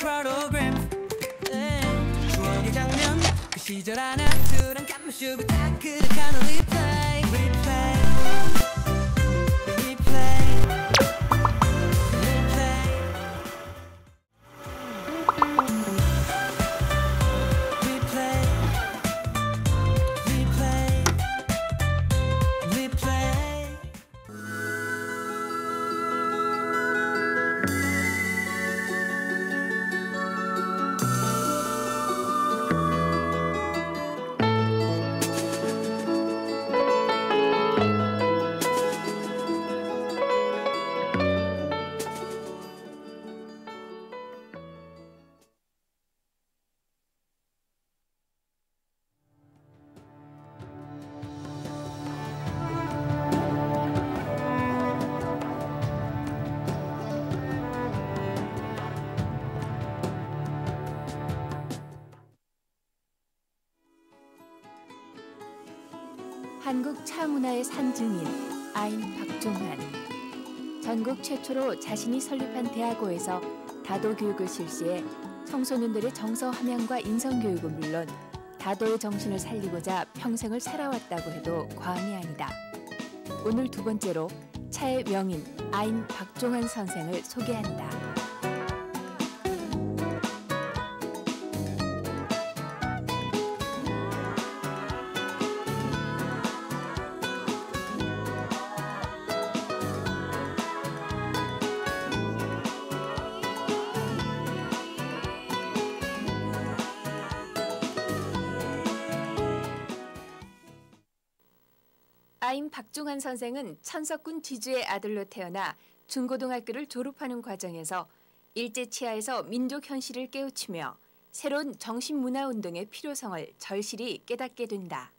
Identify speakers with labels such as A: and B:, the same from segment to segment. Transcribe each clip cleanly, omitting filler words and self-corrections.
A: 프로그램 추억의 장면 그 시절 하나둘한 감슈고 다 그득한 리플레이 리플레이
B: 한국 차문화의 산증인 아인 박종환. 전국 최초로 자신이 설립한 대학원에서 다도 교육을 실시해 청소년들의 정서 함양과 인성 교육은 물론 다도의 정신을 살리고자 평생을 살아왔다고 해도 과언이 아니다. 오늘 두 번째로 차의 명인 아인 박종환 선생을 소개한다. 아인 박종환 선생은 천석군 지주의 아들로 태어나 중고등학교를 졸업하는 과정에서 일제치하에서 민족 현실을 깨우치며 새로운 정신문화운동의 필요성을 절실히 깨닫게 된다.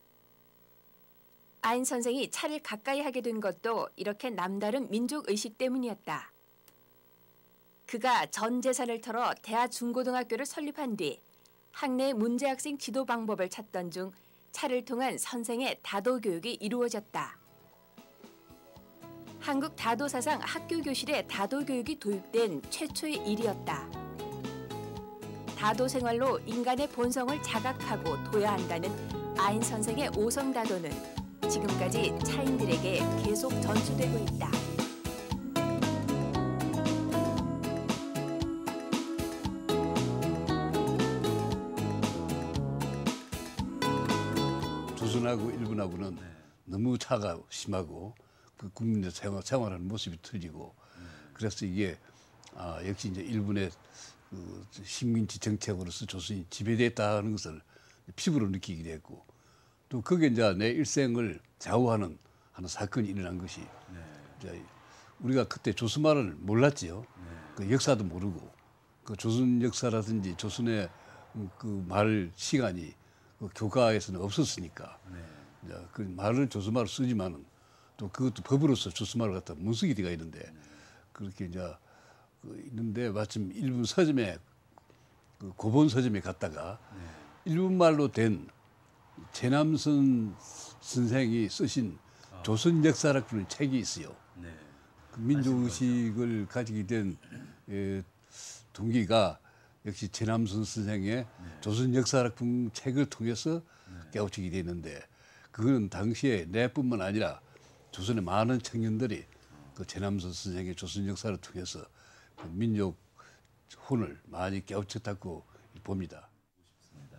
B: 아인 선생이 차를 가까이 하게 된 것도 이렇게 남다른 민족의식 때문이었다. 그가 전 재산을 털어 대하 중고등학교를 설립한 뒤 학내 문제학생 지도 방법을 찾던 중 차를 통한 선생의 다도 교육이 이루어졌다. 한국 다도 사상 학교 교실에 다도 교육이 도입된 최초의 일이었다. 다도 생활로 인간의 본성을 자각하고 둬야 한다는 아인 선생의 오성 다도는 지금까지 차인들에게 계속 전수되고 있다.
C: 조선하고 일본하고는 너무 차가 심하고 그 국민들 생활하는 모습이 틀리고 그래서 이게 역시 이제 일본의 그 식민지 정책으로서 조선이 지배됐다는 것을 피부로 느끼게 됐고 또 그게 이제 내 일생을 좌우하는 하는 사건이 일어난 것이 이제 우리가 그때 조선말을 몰랐지요. 그 역사도 모르고 그 조선 역사라든지 조선의 그 말 시간이 그 교과에서는 없었으니까 그 말을 조선말을 쓰지만은 또 그것도 법으로서 조선말을 갖다 문쓰기 되가 있는데 그렇게 이제 있는데 마침 일본 서점에 그 고본 서점에 갔다가 일본말로 된 제남선 선생이 쓰신 조선 역사학부는 책이 있어요. 그 민족의식을 가지게 된 동기가 역시 제남선 선생의 조선 역사학부 책을 통해서 깨우치게 되는데 그거는 당시에 내뿐만 아니라 조선의 많은 청년들이 그 제남선 선생의 조선 역사를 통해서 그 민족 혼을 많이 깨우쳤다고 봅니다.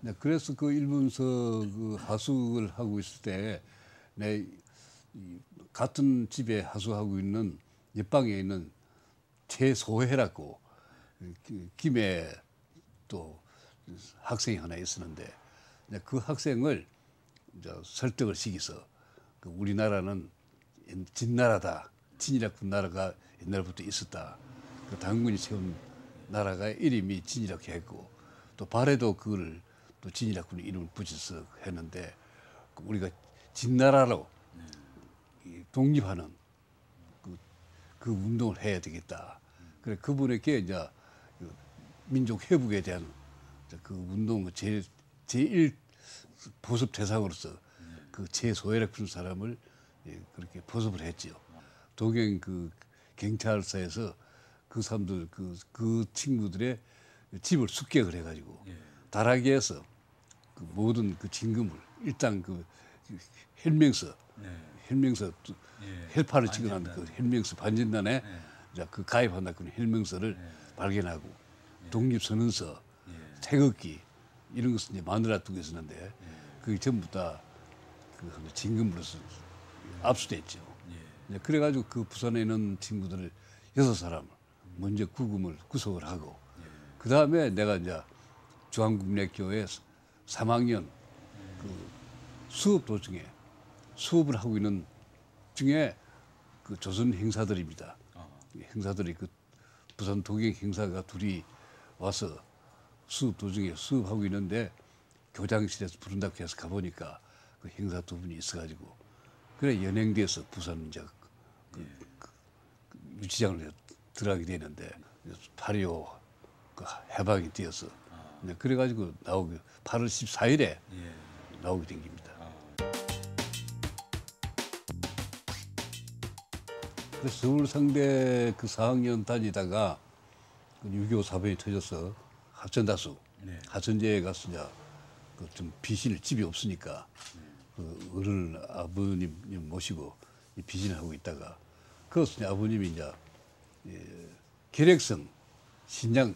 C: 네, 그래서 그 일본서 그 하숙을 하고 있을 때 내 같은 집에 하숙하고 있는 옆방에 있는 최소혜라고 김해 또 학생이 하나 있었는데 그 학생을 이제 설득을 시켜서 그 우리나라는 진나라다. 진이라 군나라가 옛날부터 있었다. 그 당군이 세운 나라가 이름이 진이라고 했고 또 발에도 그걸 또 진이라 군 이름을 붙여서 했는데 우리가 진나라로 독립하는 그 운동을 해야 되겠다. 그래 그분에게 이제 민족 회복에 대한 그 운동 제일 보습 대상으로서 그 제소혜라고 하는 사람을 그렇게 보습을 했지요. 도경 그 경찰서에서 그 사람들 그 친구들의 집을 숙객을 해가지고 다락에서 그 모든 그 진금을 일단 그 헬명서, 헬파를 찍어놓은 그 헬명서 반진단에 이제 그 가입한다 그 헬명서를 발견하고 독립선언서, 태극기 이런 것을 이제 만들어 두고 있었는데 그게 전부 다 그 진금으로서 압수됐죠. 그래가지고 그 부산에 있는 친구들을 6사람을 먼저 구속을 하고 그 다음에 내가 이제 중앙국민학교에 3학년 그 수업 도중에 수업을 하고 있는 중에 그 조선 행사들입니다. 행사들이 그 부산 동행 행사가 둘이 와서 수업 도중에 수업하고 있는데 교장실에서 부른다고 해서 가보니까 그 행사 두 분이 있어가지고 그래 연행돼서 부산 이제 그 유치장을 들어가게 되는데 8.25 그 해방이 되어서 그래가지고 나오게 8월 14일에 나오게 된 겁니다. 그래서 서울상대 그 4학년 다니다가 6.25 사변이 터져서 하천다수, 하천제에 가서 이제 그 좀 비신을 집이 없으니까 그 어른 아버님 모시고 비신을 하고 있다가 그것을 이제 아버님이 이제 계륵성 신장염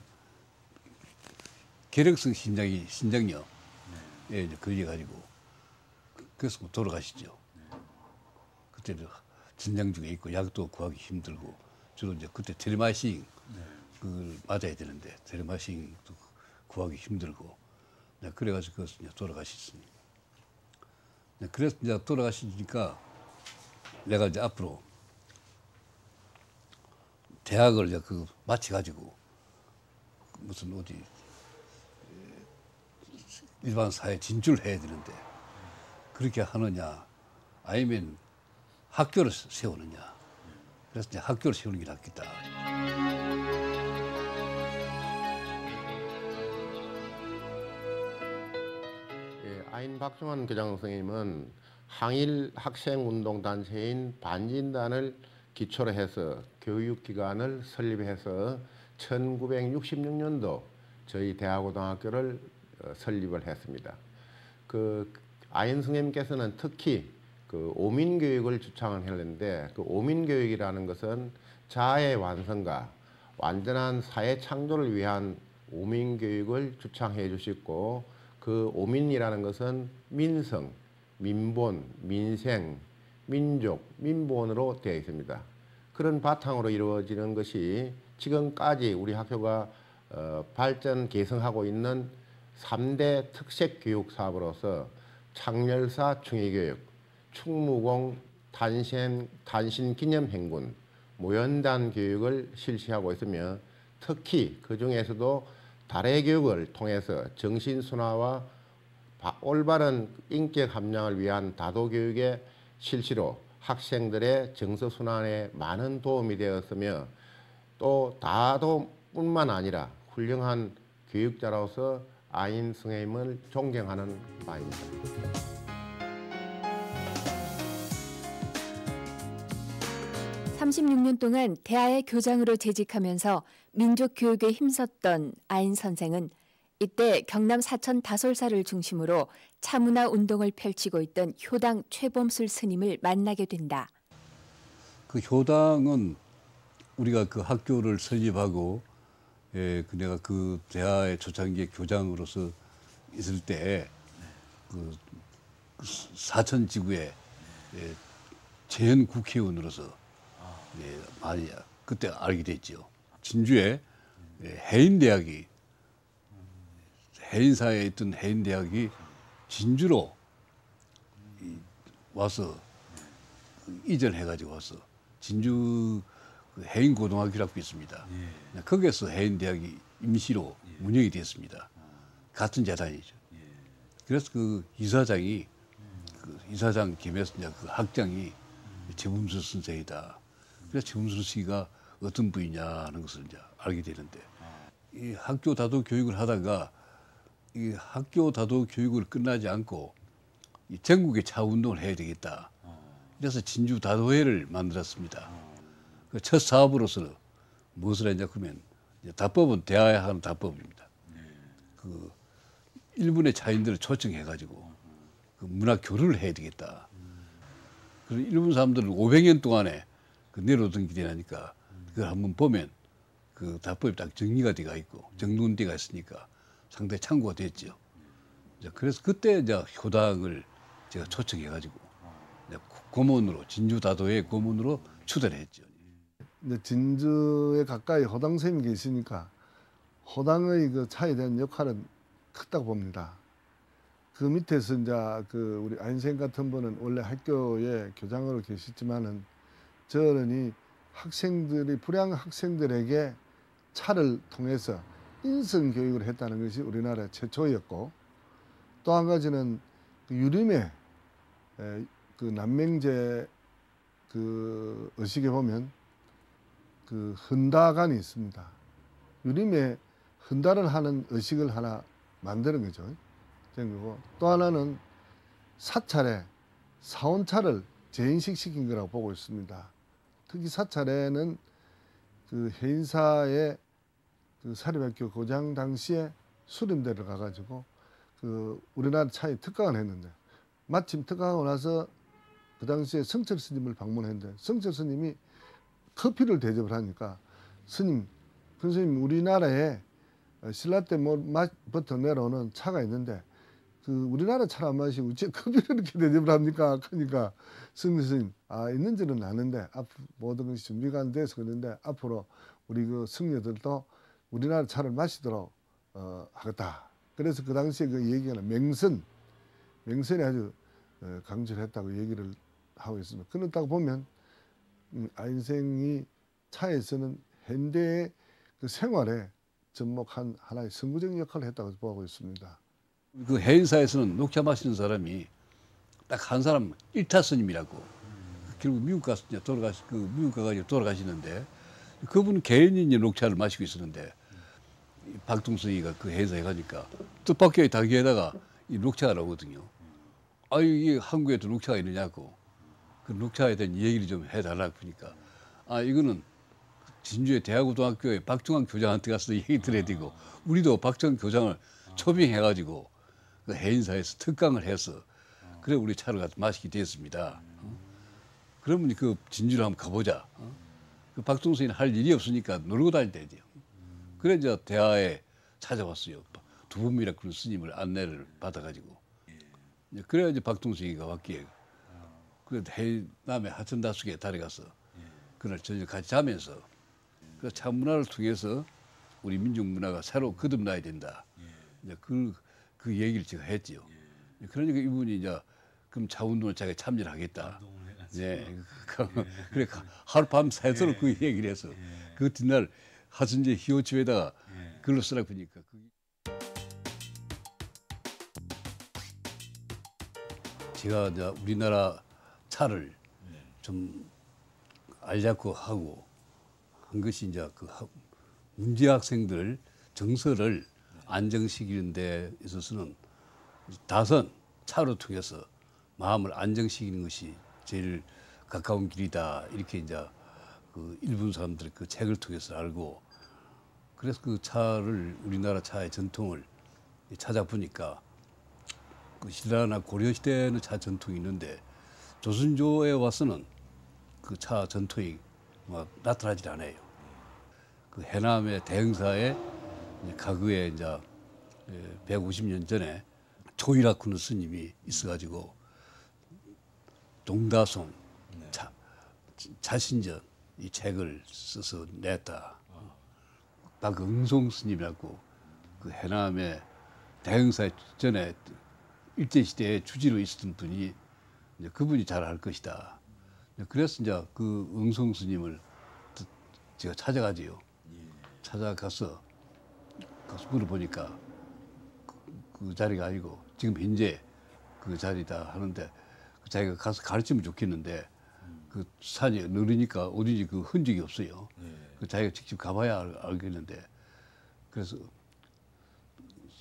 C: 이제 걸려가지고 그래서 뭐 돌아가시죠. 그때 진장 중에 있고 약도 구하기 힘들고 주로 이제 그때 테르마신 그걸 맞아야 되는데 테르마신도 구하기 힘들고 그래가지고 그것을 이제 돌아가셨습니다. 그래서 이제 돌아가시니까 내가 이제 앞으로 대학을 이제 그 마치가지고 무슨 어디 일반 사회에 진출을 해야 되는데 그렇게 하느냐 아니면 학교를 세우느냐 그래서 이제 학교를 세우는 게 낫겠다.
D: 아인 박중환 교장 선생님은 항일 학생운동 단체인 반진단을 기초로 해서 교육기관을 설립해서 1966년도 저희 대하고등학교를 설립을 했습니다. 그 아인 선생님께서는 특히 그 오민교육을 주창을 했는데 그 오민교육이라는 것은 자아의 완성과 완전한 사회 창조를 위한 오민교육을 주창해 주셨고 그 오민이라는 것은 민성, 민본, 민생, 민족, 민본으로 되어 있습니다. 그런 바탕으로 이루어지는 것이 지금까지 우리 학교가 발전 개성하고 있는 3대 특색 교육 사업으로서 창렬사 충의교육, 충무공 단신 기념 행군, 모연단 교육을 실시하고 있으며 특히 그 중에서도 달의 교육을 통해서 정신순화와 올바른 인격 함양을 위한 다도교육의 실시로 학생들의 정서순환에 많은 도움이 되었으며 또 다도뿐만 아니라 훌륭한 교육자로서 아인 선생님을 존경하는 바입니다.
B: (36년) 동안 대하의 교장으로 재직하면서 민족 교육에 힘썼던 아인 선생은 이때 경남 사천 다솔사를 중심으로 차문화 운동을 펼치고 있던 효당 최범술 스님을 만나게 된다.
C: 그 효당은 우리가 그 학교를 설립하고 내가 그 대하의 초창기의 교장으로서 있을 때 그 사천 지구의 재현 국회의원으로서 많이 그때 알게 됐죠. 진주에 해인대학이 해인사에 있던 해인대학이 진주로 와서 이전해가지고 와서 진주 해인고등학교라고 있습니다. 거기에서 해인대학이 임시로 운영이 됐습니다. 같은 재단이죠. 그래서 그 이사장이 그 이사장 겸해서 이제 그 학장이 최범수 선생이다. 그래서 최범수 씨가 어떤 분이냐는 것을 이제 알게 되는데 이 학교 다도 교육을 하다가 이 학교 다도 교육을 끝나지 않고 이 전국의 차 운동을 해야 되겠다. 그래서 진주 다도회를 만들었습니다. 그 첫 사업으로서 무엇을 했냐 그러면 답법은 대하에 하는 답법입니다. 그 일본의 차인들을 초청해가지고 그 문화 교류를 해야 되겠다. 그리고 일본 사람들은 500년 동안에 그 내려오던 길이라니까 그걸 한번 보면 그 답법이 딱 정리가 돼가 있고 정돈돼가 있으니까 상당히 참고가 됐죠. 그래서 그때 이제 효당을 제가 초청해가지고 이제 고문으로 진주 다도의 고문으로 추대를 했죠.
E: 이제 진주에 가까이 허당 스님이 계시니까 허당의 그 차에 대한 역할은 크다고 봅니다. 그 밑에서 이제 그 우리 안생 같은 분은 원래 학교에 교장으로 계시지만은 저런이 학생들이 불량 학생들에게 차를 통해서 인성 교육을 했다는 것이 우리나라 최초였고 또 한 가지는 그 유림의 그 남맹제 그 의식에 보면 그 헌다관이 있습니다. 유림에 헌다를 하는 의식을 하나 만드는 거죠. 된 거고 또 하나는 사찰에 사원차를 재인식시킨 거라고 보고 있습니다. 특히 사찰에는 그 해인사의 그 사립학교 고장 당시에 수련대를 가가지고 그 우리나라 차에 특강을 했는데 마침 특강하고 나서 그 당시에 성철 스님을 방문했는데 성철 스님이 커피를 대접을 하니까 스님, 큰 스님 우리나라에 신라 때부터 내려오는 차가 있는데 그 우리나라 차를 안 마시고 어째 커피를 이렇게 대접을 합니까? 그러니까 스님 있는지는 아는데 모든 것이 준비가 안 돼서 그런데 앞으로 우리 그 승려들도 우리나라 차를 마시도록 하겠다. 그래서 그 당시에 그 얘기가 명선이 아주 강조를 했다고 얘기를 하고 있습니다. 그렇다고 보면 안생이 차에서는 현대의 그 생활에 접목한 하나의 선구적 역할을 했다고 보고 있습니다.
C: 그 해인사에서는 녹차 마시는 사람이 딱 한 사람 일타 스님이라고 결국 미국 가서 미국 가가지고 돌아가시는데 그분은 개인이 이제 녹차를 마시고 있었는데 박동석이가 그 해인사에 가니까 뜻밖의 닭에다가 이 녹차가 나오거든요. 이게 한국에도 녹차가 있느냐고 그 녹차에 대한 얘기를 좀 해달라고 하니까 이거는 진주의 대하고등학교의 박중환 교장한테 가서 얘기 들어야 되고 우리도 박중환 교장을 초빙해가지고 그 해인사에서 특강을 해서 그래 우리 차를 가서 마시게 됐습니다. 그러면 그 진주를 한번 가보자. 그 박동선이는 할 일이 없으니까 놀고 다닐 때죠. 그래 이제 대하에 찾아왔어요. 두부미라 그런 스님을 안내를 받아가지고 그래야 이제 박동선이가 왔기에 그 해남의 하천다숙에 달려가서 그날 저녁 같이 자면서 그 차 문화를 통해서 우리 민족 문화가 새로 거듭나야 된다. 이제 그 얘기를 제가 했지요. 그러니까 이분이 이제 그럼 차운동을 자기가 참여를 하겠다. 네. 그래 하룻밤 새도록 그 얘기를 해서 그 뒷날 하천제 희호집에다가 글로 쓰라고 하니까 제가 이제 우리나라 차를 좀 알자고 하고 한 것이 이제 그 문제 학생들 정서를 안정시키는 데 있어서는 다선 차로 통해서 마음을 안정시키는 것이 제일 가까운 길이다 이렇게 이제 그 일본 사람들 그 책을 통해서 알고 그래서 그 차를 우리나라 차의 전통을 찾아보니까 그 신라나 고려 시대에는 차 전통이 있는데 조선조에 와서는 그 차 전통이 나타나질 않아요. 그 해남의 대흥사에 가그에 이제 150년 전에 조이라쿠는 스님이 있어가지고 동다송 자신전 이 책을 써서 냈다. 박응송 스님이라고 그 해남의 대흥사 전에 일제시대에 주지로 있었던 분이 이제 그분이 잘 알 것이다. 그래서 이제 그 응송 스님을 제가 찾아가지요. 찾아가서 물어보니까 그 자리가 아니고 지금 현재 그 자리다 하는데 그 자기가 가서 가르치면 좋겠는데 그 산이 느리니까 어딘지 그 흔적이 없어요. 그 자기가 직접 가봐야 알겠는데 그래서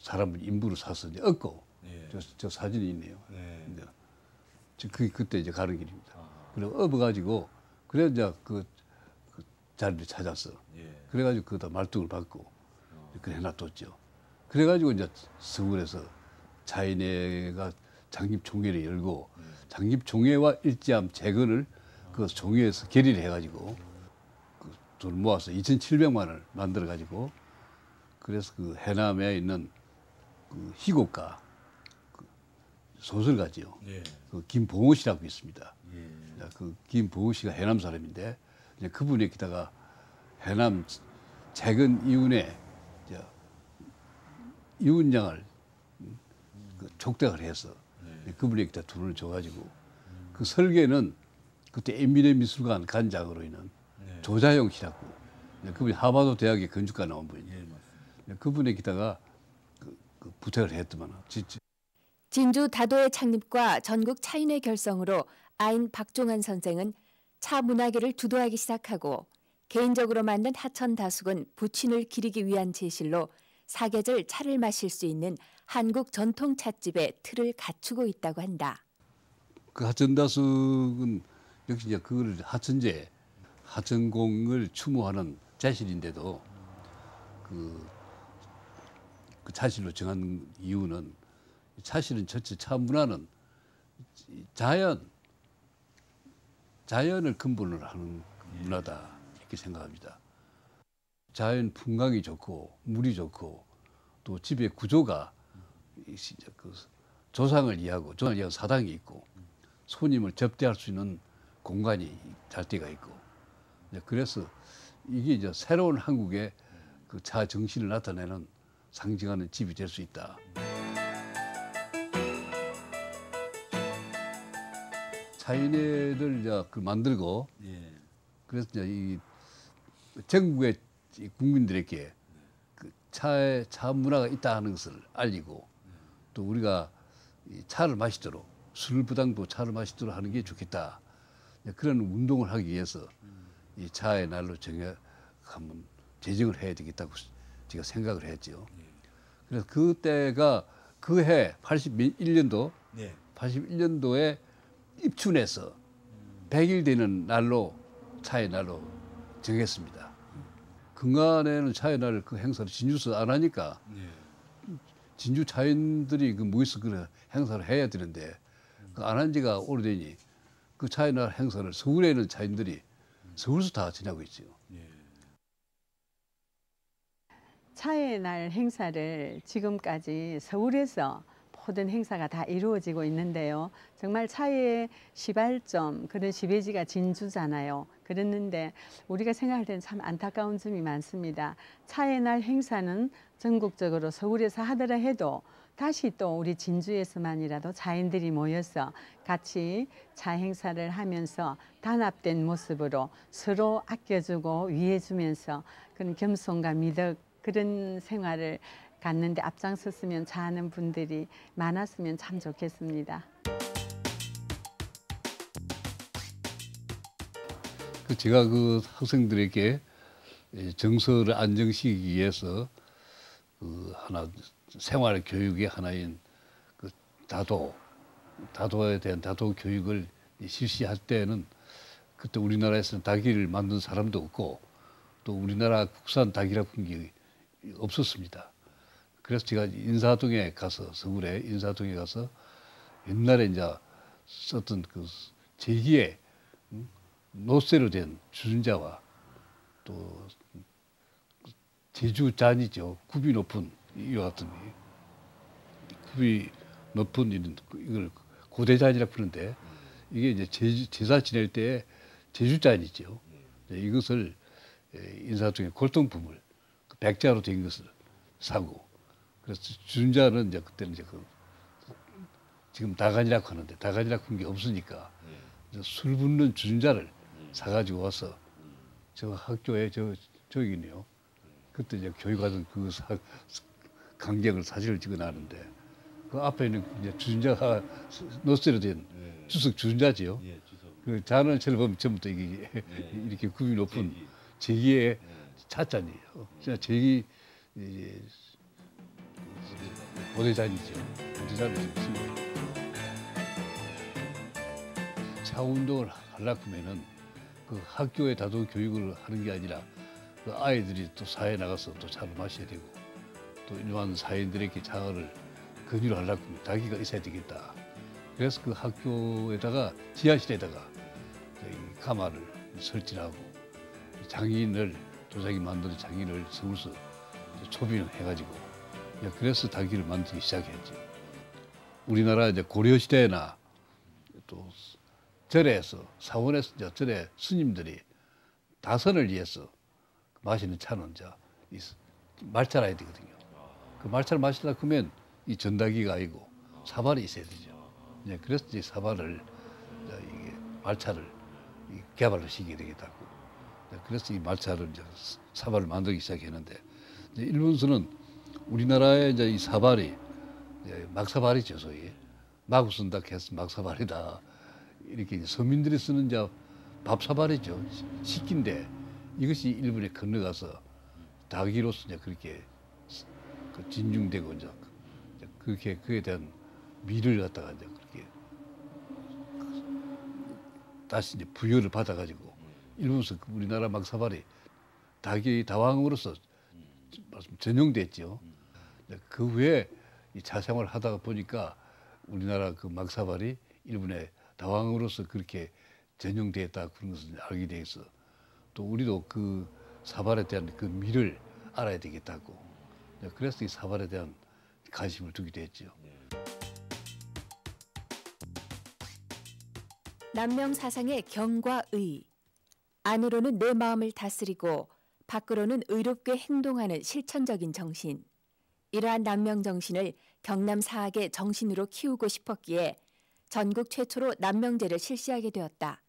C: 사람을 인부로 사서 이제 얻고 저 사진이 있네요. 그때 이제 가는 길입니다. 그리고 업어가지고 그래 이제 그 자리를 찾았어. 그래가지고 그다 말뚝을 받고 그래 놔뒀죠. 그래가지고 이제 서울에서 자인회가 장립총회를 열고 장립총회와 일제암 재건을 그 총회에서 결의를 해가지고 그 돈을 모아서 2,700만 원을 만들어가지고 그래서 그 해남에 있는 그 희곡가 그 소설가지요.
F: 예.
C: 그 김봉호 씨라고 있습니다.
F: 예.
C: 그 김봉호 씨가 해남 사람인데 이제 그분이 기다가 해남 재건 이윤에 이윤장을 그 족대를 해서 그분에게 다 돈을 줘가지고 그 설계는 그때 엠미네 미술관 관장으로 있는 조자영 씨라고 그분이 하버드 대학의 건축가 나온 분이에요.
F: 예, 맞습니다.
C: 그분에게다가 그 부탁을 했더만
B: 진주 다도의 창립과 전국 차인회 결성으로 아인 박종환 선생은 차 문화계를 주도하기 시작하고 개인적으로 만든 하천 다숙은 부친을 기리기 위한 제실로 사계절 차를 마실 수 있는 한국 전통 찻집의 틀을 갖추고 있다고 한다.
C: 그 하천다숙은 역시 이제 그걸 하천제 하천공을 추모하는 자실인데도 그 자실로 정한 이유는 자실은 전체 차 문화는 자연을 근본으로 하는 문화다 이렇게 생각합니다. 자연 풍광이 좋고 물이 좋고 또 집의 구조가 그 조상을 이해하고 사당이 있고 손님을 접대할 수 있는 공간이 잘대가 있고 그래서 이게 이제 새로운 한국의 그 차 정신을 나타내는 상징하는 집이 될 수 있다. 차인회를 이제 그 만들고
F: 예.
C: 그래서 이제 이 전국의 국민들에게 그 차 문화가 있다 하는 것을 알리고 또 우리가 이 차를 마시도록 술부당도 차를 마시도록 하는 게 좋겠다. 그런 운동을 하기 위해서 이 차의 날로 한번 제정을 해야 되겠다고 제가 생각을 했죠. 그래서 그때가 그 해 81년도
F: 예.
C: 81년도에 입춘해서 100일 되는 날로 차의 날로 정했습니다. 근간에는 차의 날 그 행사를 진주에서 안 하니까
F: 예.
C: 진주 차인들이 그 모여서 그 행사를 해야 되는데 그 안 한 지가 오래되니 그 차의 날 행사를 서울에 있는 차인들이 서울에서 다 지내고 있죠.
G: 차의 날 행사를 지금까지 서울에서 모든 행사가 다 이루어지고 있는데요. 정말 차의 시발점, 그런 시베지가 진주잖아요. 그랬는데 우리가 생각할 때는 참 안타까운 점이 많습니다. 차의 날 행사는 전국적으로 서울에서 하더라 해도 다시 또 우리 진주에서만이라도 차인들이 모여서 같이 차 행사를 하면서 단합된 모습으로 서로 아껴주고 위해주면서 그런 겸손과 미덕 그런 생활을 갖는데 앞장섰으면 하는 분들이 많았으면 참 좋겠습니다.
C: 제가 그 학생들에게 정서를 안정시키기 위해서 그 하나 생활 교육의 하나인 그 다도에 대한 다도 교육을 실시할 때는 그때 우리나라에서는 닭을 만든 사람도 없고 또 우리나라 국산 닭이라는 게 없었습니다. 그래서 제가 인사동에 가서 서울에 인사동에 가서 옛날에 이제 썼던 그 제기에 노쇠로 된 주전자와 또 제주잔이죠. 굽이 높은 이와 같은 굽이 높은 이걸 고대잔이라고 부르는데 이게 이제 제사 지낼 때 제주잔이죠. 이것을 인사동에 골동품을 백자로 된 것을 사고 그래서 주전자는 이제 그때는 이제 지금 다간이라고 하는데 다간이라고 하는 게 없으니까 술 붓는 주전자를 사가지고 와서 저 학교에 저기 있네요. 그때 이제 교육하던 그 강경을 사진을 찍어놨는데 그 앞에 있는 이제 주전자가 노쇠로 된 주석 주전자지요. 그 잔을 보면 전부터 이게 이렇게 굽이 높은 제기의 찻잔이에요. 진짜 제기 고대잔이죠. 고대잔을 지금 쓰고 차 운동을 하려고 하면은 그 학교에 다도 교육을 하는 게 아니라 그 아이들이 또 사회에 나가서 또 차를 마셔야 되고 또 일반 사회인들에게 차를 권유를 하려고 자기가 있어야 되겠다. 그래서 그 학교에다가 지하실에다가 가마를 설치하고 장인을 도자기 만드는 장인을 서울서 초빙을 해가지고 그래서 닭기를 만들기 시작했지. 우리나라 이제 고려 시대나 또 절에서 사원에서 이제 절에 스님들이 다선을 위해서 마시는 차는 이제 이 말차를 해야 되거든요. 그 말차를 마시려고 하면 이 전다기가 아니고 사발이 있어야 되죠. 그래서 이제 사발을 이게 말차를 개발을 시키게 되겠다고. 그래서 이 말차를 이제 사발을 만들기 시작했는데 이제 일본서는 우리나라의 이제 이 사발이 막사발이죠, 소위. 마구 쓴다 해서 막사발이다. 이렇게 이제 서민들이 쓰는 이제 밥사발이죠. 식기인데 이것이 일본에 건너가서 닭이로서 이제 그렇게 진중되고 이제 그렇게 그에 대한 미를 갖다가 이제 그렇게 다시 이제 부여를 받아가지고 일본에서 우리나라 막사발이 닭이 다왕으로서 전용됐죠. 그 후에 이 차생활을 하다가 보니까 우리나라 그 막사발이 일본의 다왕으로서 그렇게 전용되었다 그런 것을 알게 돼서 또 우리도 그 사발에 대한 그 미를 알아야 되겠다고. 그래서 이 사발에 대한 관심을 두게 됐죠.
B: 남명 사상의 경과 의. 안으로는 내 마음을 다스리고 밖으로는 의롭게 행동하는 실천적인 정신. 이러한 남명 정신을 경남 사학의 정신으로 키우고 싶었기에 전국 최초로 남명제를 실시하게 되었다.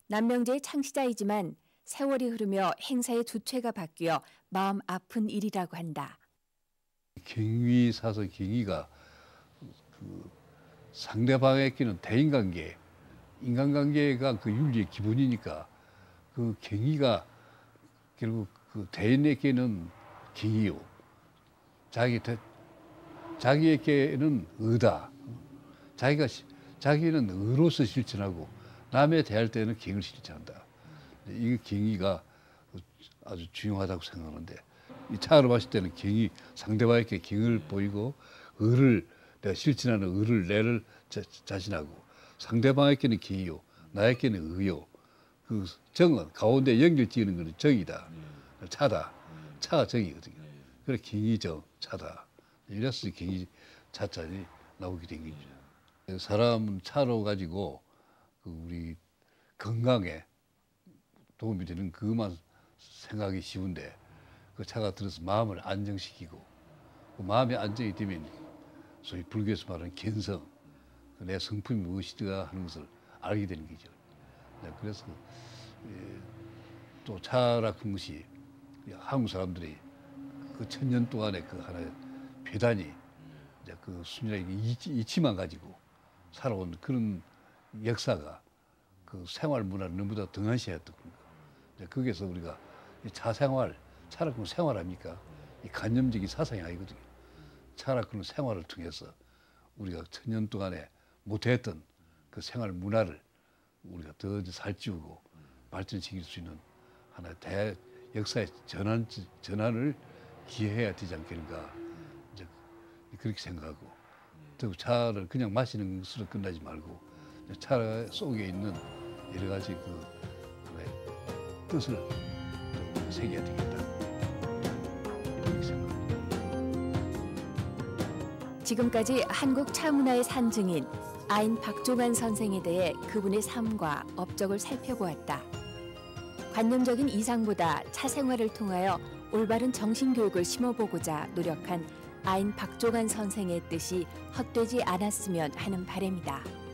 B: 남명제의 창시자이지만 세월이 흐르며 행사의 주체가 바뀌어 마음 아픈 일이라고 한다.
C: 경위 사서 경위가 그 상대방에게는 대인관계, 인간관계가 그 윤리의 기본이니까 그 경위가 결국 그 대인에게는 경이요, 자기에게는 의다. 자기는 의로서 실천하고 남에 대할 때는 경을 실천한다. 이 경위가 아주 중요하다고 생각하는데 이 차를 마실 때는 경이 상대방에게 경을 보이고 의를 내가 실천하는 의를 내를 자신하고 상대방에게는 경이요 나에게는 의요. 그 정은 가운데 연결지는 것은 정이다. 차다. 차가 정이거든요. 그래서 경이정 차다. 이래서 경이 차자니 나오게 된 거죠. 사람은 차로 가지고 그 우리 건강에 도움이 되는 그것만 생각하기 쉬운데 그 차가 들어서 마음을 안정시키고 그 마음이 안정이 되면 소위 불교에서 말하는 견성, 내 성품이 무엇이다 하는 것을 알게 되는 거죠. 그래서 또 차라는 것이 한국 사람들이 그 1000년 동안의 그 하나의 배단이 이제 그 순전히 이치만 가지고 살아온 그런 역사가 그 생활 문화를 너무나 등한시했던 겁니다. 거기에서 우리가 차 생활, 차라는 생활 아닙니까? 이 관념적인 사상이 아니거든요. 차라는 생활을 통해서 우리가 1000년 동안에 못했던 그 생활 문화를 우리가 더 살찌우고 발전시킬 수 있는 하나의 역사의 전환을 기해야 되지 않겠는가 이제 그렇게 생각하고 또 차를 그냥 마시는 것으로 끝나지 말고 차 속에 있는 여러 가지 그 하나의 뜻을 새겨야 되겠다 이렇게 생각합니다.
B: 지금까지 한국 차 문화의 산증인 아인 박종환 선생에 대해 그분의 삶과 업적을 살펴보았다. 관념적인 이상보다 차 생활을 통하여 올바른 정신교육을 심어보고자 노력한 아인 박종환 선생의 뜻이 헛되지 않았으면 하는 바람이다.